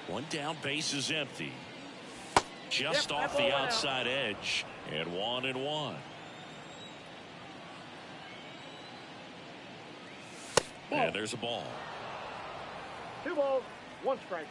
One down, base is empty. Just off the outside edge, and 1-1. And there's a ball. 2 balls, 1 strike.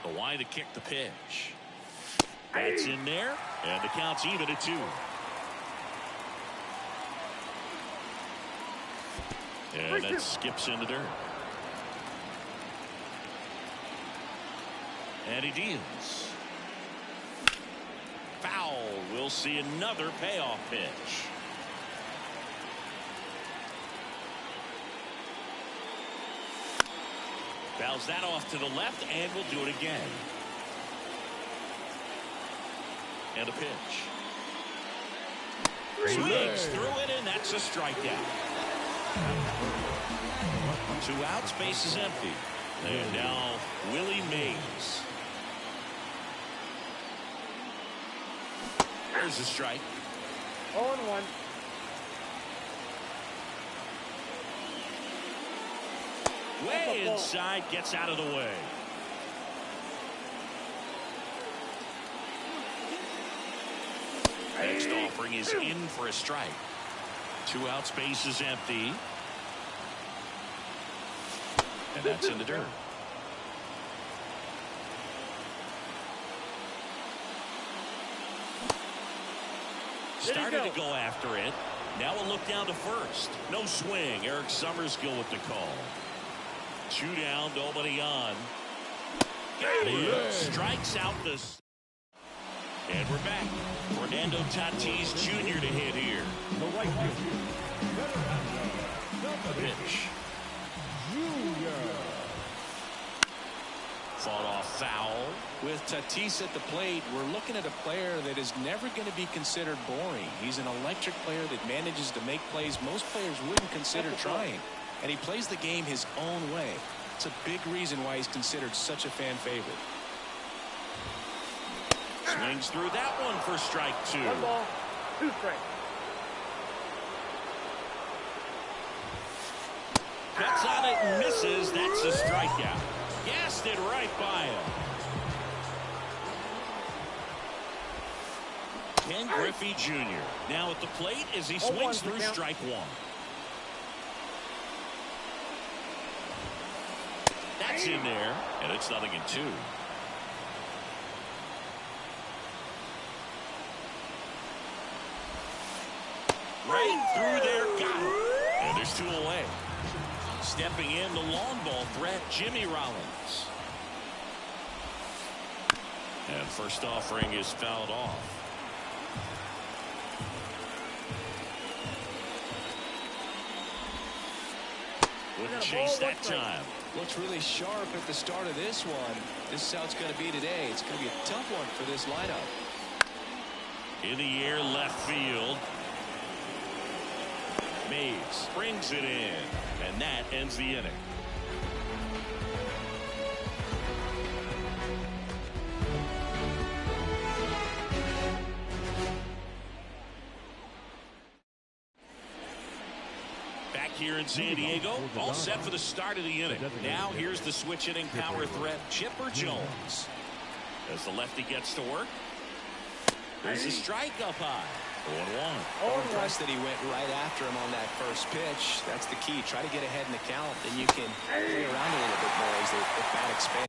The wide to kick the pitch. That's in there, and the count's even at 2. And that skips into dirt. And he deals. Foul. We'll see another payoff pitch. Fouls that off to the left, and we'll do it again. And a pitch. Swings through it, and that's a strikeout. 2 outs, base is empty. And now Willie Mays. There's a strike. 0-1. Way inside, gets out of the way. Next offering is in for a strike. 2 outs, base is empty. And that's in the dirt. Started to go after it. Now a look down to first. No swing. Eric Summerskill with the call. 2 down, nobody on. Strikes out this. And we're back. Fernando Tatis Jr. to hit here. The right pitch. Fought off foul. With Tatis at the plate, we're looking at a player that is never going to be considered boring. He's an electric player that manages to make plays most players wouldn't consider trying. And he plays the game his own way. It's a big reason why he's considered such a fan favorite. Swings through that one for strike 2. 1 ball, 2 strikes. Cuts on it and misses. That's a strikeout. Gassed it right by him. Ken Griffey Jr. now at the plate as he swings through strike 1. That's in there, and it's 0-2. Right through there, got it. And there's 2 away. Stepping in, the long ball threat, Jimmy Rollins. And first offering is fouled off. Wouldn't chase that time. Looks really sharp at the start of this one. This is how it's going to be today. It's going to be a tough one for this lineup. In the air, left field. Mays brings it in, and that ends the inning. Back here in San Diego, all set for the start of the inning. Now here's the switch hitting power threat, Chipper Jones. As the lefty gets to work, there's a strike up high. 1-1. I'm impressed that he went right after him on that first pitch. That's the key. Try to get ahead in the count, then you can play around a little bit more as that expands.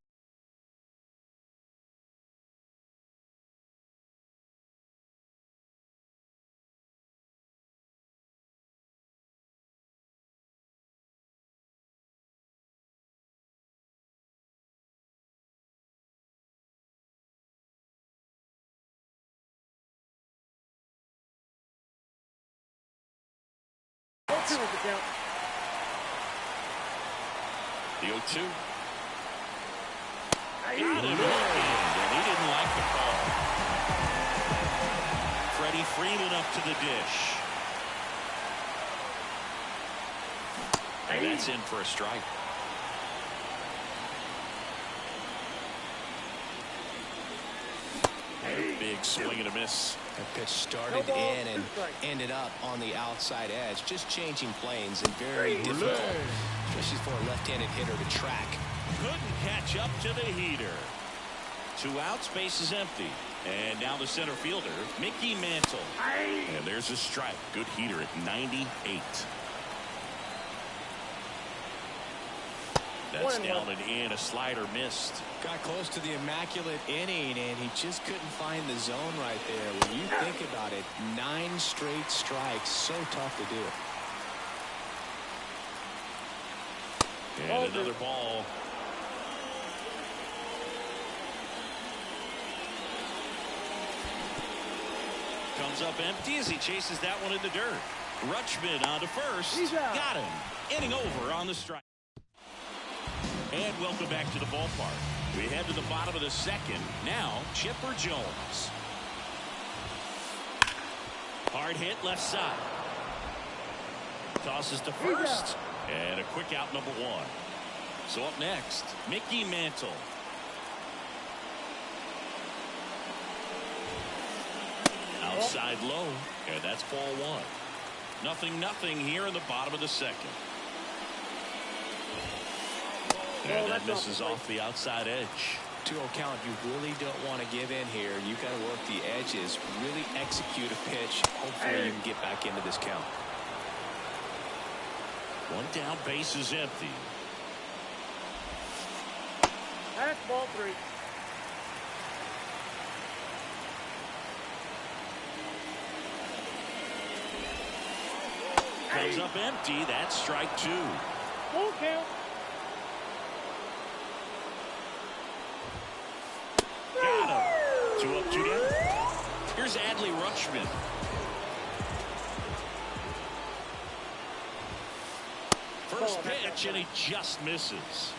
2 is the count. The 0-2. Got him in, and he didn't like the call. Freddie Freeman up to the dish. And that's in for a strike. Big swing and a miss. That pitch started in and ended up on the outside edge. Just changing planes and very difficult, especially for a left-handed hitter to track. Couldn't catch up to the heater. 2 outs, base is empty. And now the center fielder, Mickey Mantle. And there's a strike. Good heater at 98. That's down and in. A slider missed. Got close to the immaculate inning, and he just couldn't find the zone right there. When you think about it, 9 straight strikes. So tough to do. And another ball. Comes up empty as he chases that one in the dirt. Rutschman on to first. Got him. Inning over on the strike. And welcome back to the ballpark. We head to the bottom of the second. Now, Chipper Jones. Hard hit left side. Tosses to first. And a quick out, number 1. So up next, Mickey Mantle. Outside low. And that's ball 1. 0-0 here in the bottom of the second. And that misses off the outside edge. 2-0 count. You really don't want to give in here. You got to work the edges. Really execute a pitch. Hopefully you can get back into this count. 1 down, base is empty. That's ball 3. Comes up empty. That's strike 2. Full count. Got him. 2 up, 2 down. Here's Adley Rutschman. First pitch, and he just misses.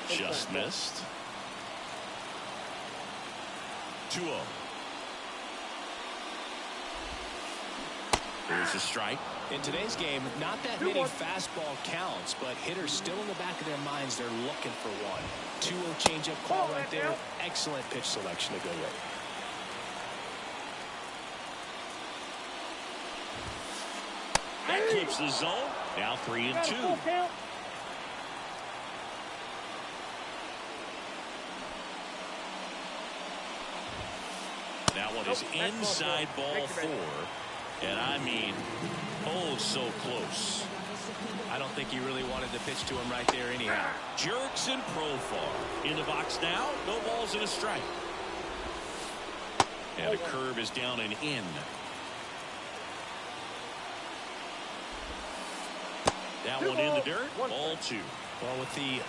Just missed. 2-0. Here's a strike. In today's game, not that many fastball counts, but hitters still in the back of their minds, they're looking for one. 2-0 changeup call right there. Excellent pitch selection to go with. That keeps the zone. Now 3-2. That one is inside ball 4. And I mean, oh, so close. I don't think he really wanted to pitch to him right there anyhow. Jerks and Profar in the box now. No balls and a strike. And a curve is down and in. That one in the dirt. Ball 2. Well, with the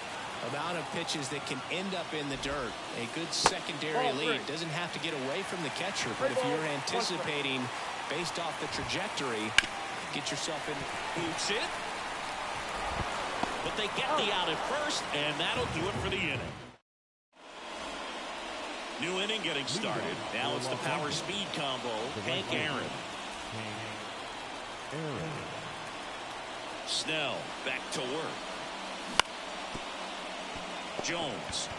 amount of pitches that can end up in the dirt, a good secondary lead doesn't have to get away from the catcher. But if you're anticipating based off the trajectory, get yourself in. Boots it. But they get the out at first, and that'll do it for the inning. New inning getting started. Now it's the power speed combo. Hank Aaron. Snell back to work. Jones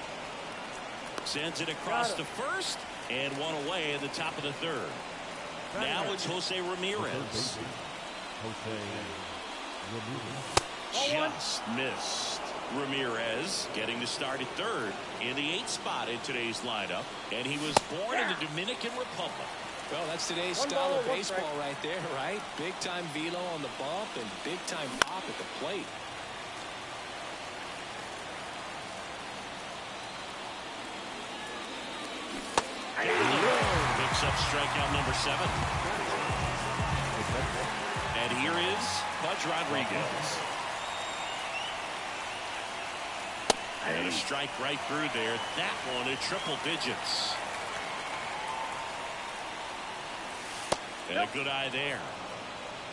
sends it across to first, and one away at the top of the third. Now it's Jose Ramirez. Just missed. Ramirez getting to start at third in the 8th spot in today's lineup, and he was born in the Dominican Republic. Well, that's today's style of baseball right there, right? Big-time velo on the bump and big-time pop at the plate. Picks up strikeout number 7. And here is Pudge Rodriguez. And a strike right through there. That one at triple digits. And a good eye there.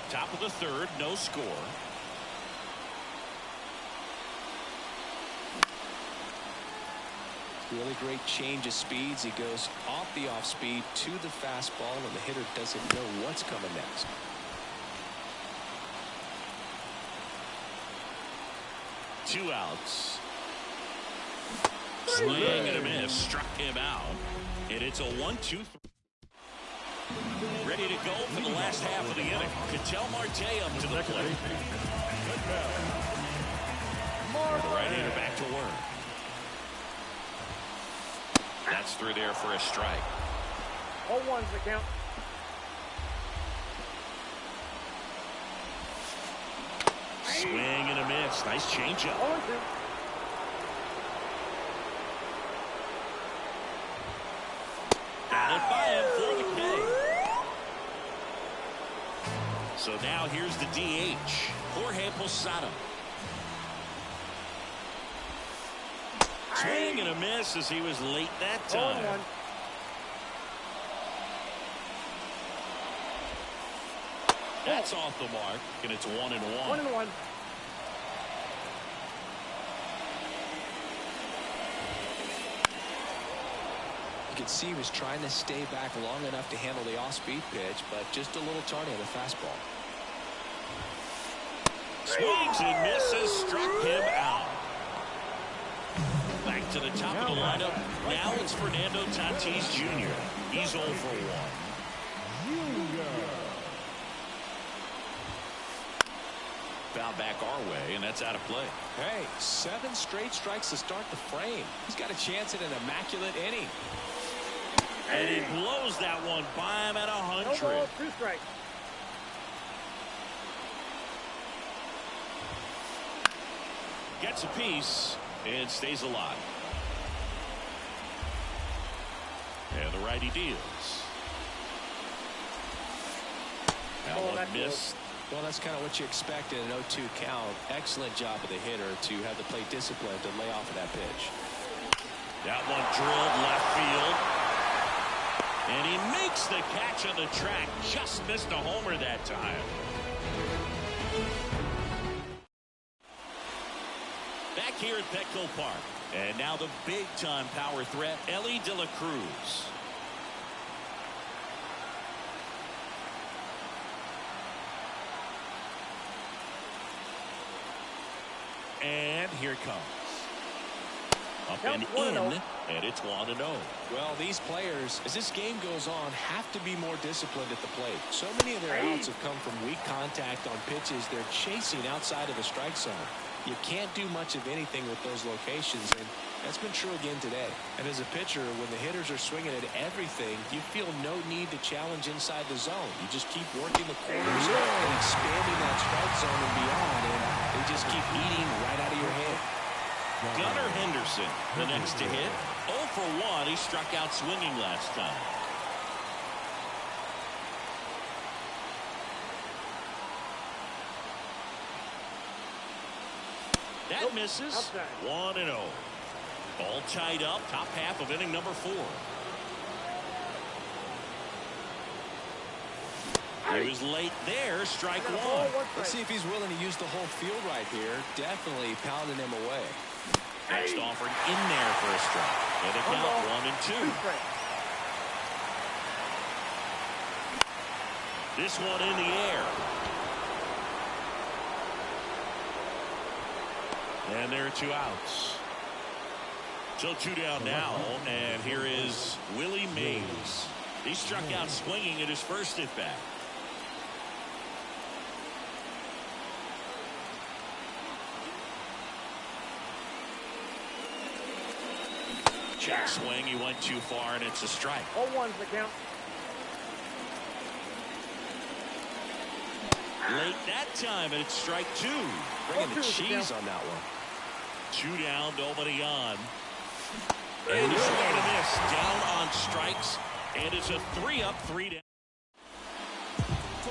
Top of the third, no score. Really great change of speeds. He goes off the off speed to the fastball, and the hitter doesn't know what's coming next. Two outs. Swing and a miss. Struck him out. And it's a 1-2-3. Ready to go for the last half of the inning. Ketel Marte up to the plate. The right-hander back to work. That's through there for a strike. 0-1's the count. Swing and a miss. Nice changeup. 0-2. Batted by him for the K. So now here's the DH, Jorge Posada. Swing and a miss as he was late that time. 0-1. That's off the mark, and it's 1-1. 1-1. You could see he was trying to stay back long enough to handle the off-speed pitch, but just a little tardy on the fastball. Swings and misses, struck him out. Back to the top of the lineup. Now it's Fernando Tatis Jr. He's 0 for 1. Foul back our way, and that's out of play. Hey, 7 straight strikes to start the frame. He's got a chance at an immaculate inning. And he blows that one by him at 100. No ball, 2 strikes. Gets a piece and stays alive. And the righty deals. That one missed. Well, that's kind of what you expect in an 0-2 count. Excellent job of the hitter to have the plate discipline to lay off of that pitch. That one drilled left field. And he makes the catch on the track. Just missed a homer that time. Back here at Petco Park. And now the big-time power threat, Elly De La Cruz. And here it comes. Up and in, and it's 1-0. Well, these players, as this game goes on, have to be more disciplined at the plate. So many of their outs have come from weak contact on pitches they're chasing outside of the strike zone. You can't do much of anything with those locations, and that's been true again today. And as a pitcher, when the hitters are swinging at everything, you feel no need to challenge inside the zone. You just keep working the corners and expanding that strike zone and beyond, and they just keep eating right out of your head. Gunnar Henderson, the next to hit. 0 for 1. He struck out swinging last time. That misses. 1-0. All tied up. Top half of inning number 4. He was late there. Strike 1. Let's see if he's willing to use the whole field right here. Definitely pounding him away. Next offered in there for a strike. And a count 1-2. This one in the air. And there are 2 outs. So 2 down now. And here is Willie Mays. He struck out swinging at his first at bat. Check swing. He went too far, and it's a strike. 0-1's the count. Late that time, and it's strike 2. Bringing the cheese on that one. 2 down, nobody on. And a swing and a miss. Down on strikes, and it's a 3-up, 3 down.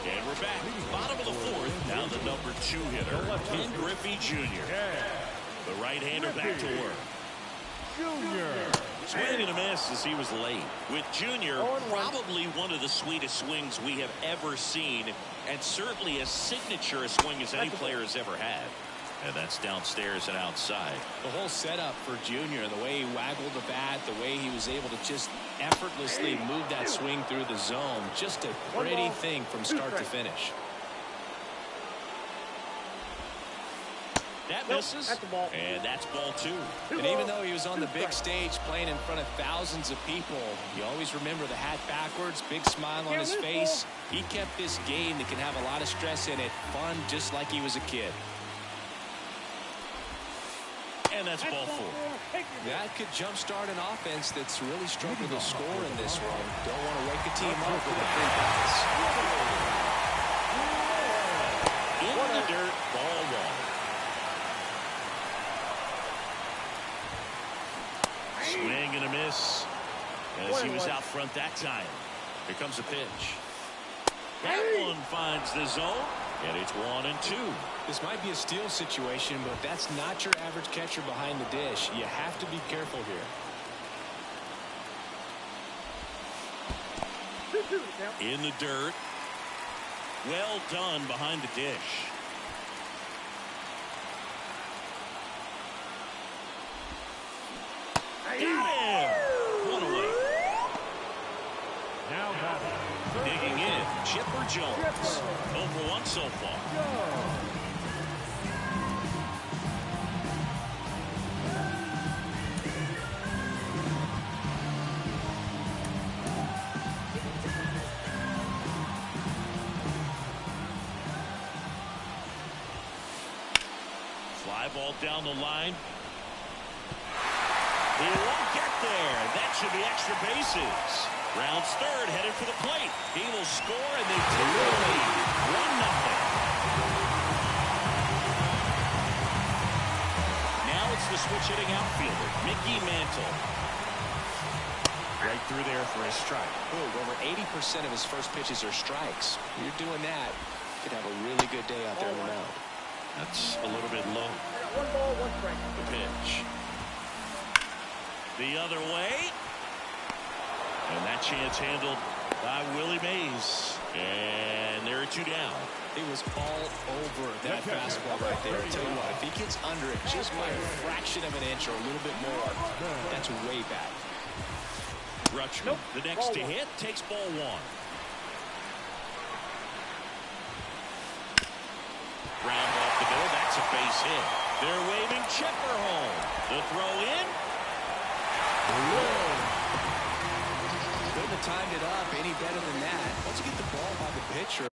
And we're back. Bottom of the 4th. Now the number 2 hitter, Ken Griffey Jr. The right-hander back to work. Junior. Swing and a miss as he was late. With Junior, probably one of the sweetest swings we have ever seen, and certainly as signature a swing as any player has ever had. And that's downstairs and outside. The whole setup for Junior, the way he waggled the bat, the way he was able to just effortlessly move that swing through the zone, just a pretty thing from start to finish. That misses, and that's ball 2. And even though he was on the big stage playing in front of thousands of people, you always remember the hat backwards, big smile on his face. He kept this game that can have a lot of stress in it fun, just like he was a kid. And that's ball 4. That could jumpstart an offense that's really struggled to score in this one. Don't want to wake a team up with a free pass. In the dirt, ball 1. Swing and a miss as he was out front that time. Here comes a pitch. That one finds the zone, and it's 1-2. This might be a steal situation, but that's not your average catcher behind the dish. You have to be careful here. In the dirt. Well done behind the dish. Got him! One away. Now digging in, Chipper Jones. 0 for 1 so far. Fly ball down the line. He won't get there. That should be extra bases. Rounds third, headed for the plate. He will score, and they take the lead. 1-0. Now it's the switch hitting outfielder, Mickey Mantle. Right through there for a strike. Ooh, over 80% of his first pitches are strikes. You're doing that, you could have a really good day out there on the mound. That's a little bit low. 1 ball, 1 strike. The pitch. The other way. And that chance handled by Willie Mays. And there are 2 down. It was all over that fastball right there. I'll tell you what, if he gets under it just by a fraction of an inch or a little bit more, that's way back. Rutschman, the next to hit, takes ball 1. Round off the middle, that's a base hit. They're waving Chipper home. The throw in. Couldn't have timed it up any better than that. Once you get the ball by the pitcher.